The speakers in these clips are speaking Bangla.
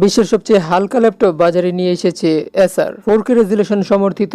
বিশ্বের সবচেয়ে হালকা ল্যাপটপ বাজারে নিয়ে এসেছে এসার। 4K রেজুলেশন সমর্থিত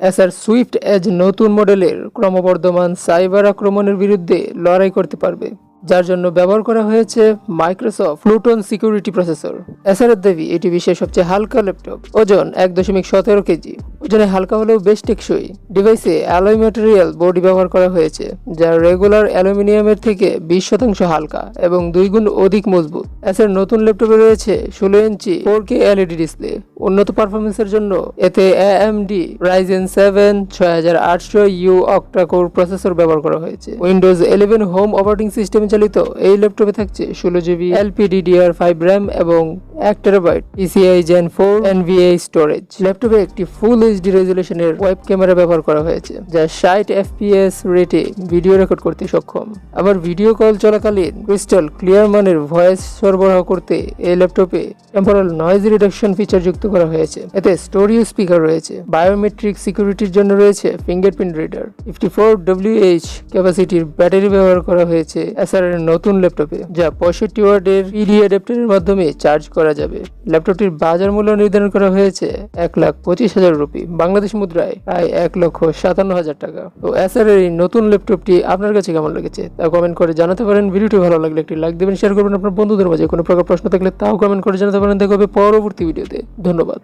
এসার সুইফট এজ নতুন মডেলের ক্রমবর্ধমান সাইবার আক্রমণের বিরুদ্ধে লড়াই করতে পারবে, যার জন্য ব্যবহার করা হয়েছে মাইক্রোসফট প্লুটন সিকিউরিটি প্রসেসর। এসারের দাবি এটি বিশ্বের সবচেয়ে হালকা ল্যাপটপ। ওজন 1.17 কেজি। ওজনে হালকা হলেও বেশ টেকসই। ডিভাইসে অ্যালয় ম্যাটেরিয়াল বডি ব্যবহার করা হয়েছে, যা রেগুলার অ্যালুমিনিয়ামের থেকে 20% হালকা এবং 2 গুণ অধিক মজবুত। এসার নতুন ল্যাপটপে রয়েছে 16 ইঞ্চি 4K LED ডিসপ্লে। উন্নত পারফরমেন্সের জন্য এতে AMD Ryzen 7 6800U octa core processor ব্যবহার করা হয়েছে। উইন্ডোজ 11 হোম অপারেটিং সিস্টেম চালিত এই ল্যাপটপে থাকছে 16GB LPDDR5 RAM এবং 1TB PCI Gen 4 NVMe storage. ল্যাপটপে একটি ফুল HD রেজুলেশনের ওয়েব ক্যামেরা ব্যবহার করা হয়েছে, যা 60 FPS রেটে ভিডিও রেকর্ড করতে সক্ষম। আবার ভিডিও কল চলাকালীন ক্রিস্টাল ক্লিয়ার মানের ভয়েস সরবরাহ করতে এই ল্যাপটপে টেম্পোরাল নয়েজ রিডাকশন ফিচার যুক্ত করা হয়েছে। এতে স্টোরিও স্পিকার রয়েছে। বায়োমেট্রিক সিকিউরিটির জন্য রয়েছে ফিঙ্গারপ্রিন্ট রিডার। 54 ক্যাপাসিটির ব্যাটারি ব্যবহার করা হয়েছে এসারের নতুন ল্যাপটপে, যা 65 ওয়াটের PD অ্যাডাপ্টারের মাধ্যমে চার্জ করা যাবে। ল্যাপটপটির বাজার মূল্য নির্ধারণ করা হয়েছে 1,25,000 রুপি, বাংলাদেশ মুদ্রায় প্রায় 1,57,000 টাকা। তো এসারের এই নতুন ল্যাপটপটি আপনার কাছে কেমন লেগেছে তা কমেন্ট করে জানাতে পারেন। ভিডিওটি ভালো লাগলে একটি লাইক দেবেন, শেয়ার করবেন আপনার বন্ধুদের মাঝে। কোনো প্রকার প্রশ্ন থাকলে তাও কমেন্ট করে জানাতে পারেন। দেখা হবে পরবর্তী ভিডিওতে। ধন্যবাদ।